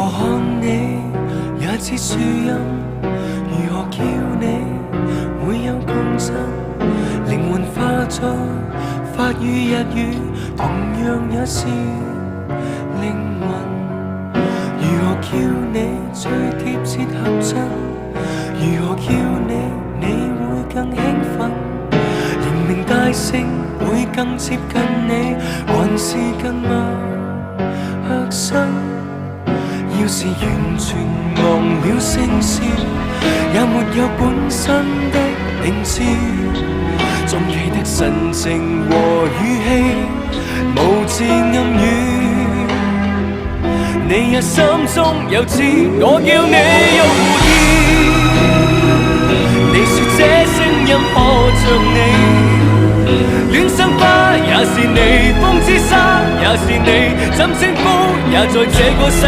何看你也似樹蔭，如何叫你會有共振？靈魂化作法語日語，同樣也是靈魂。如何叫你最貼切合襯？如何叫你會更興奮？連名帶姓會更接近你，還是更陌生？要是完全忘了聲線，也沒有本身的名字，總記得神情和語氣，無字暗語。你也心中有知，我叫你有狐疑。你說這聲音可像你，戀生花也是你，風之沙也是你，怎稱呼也在這個世界。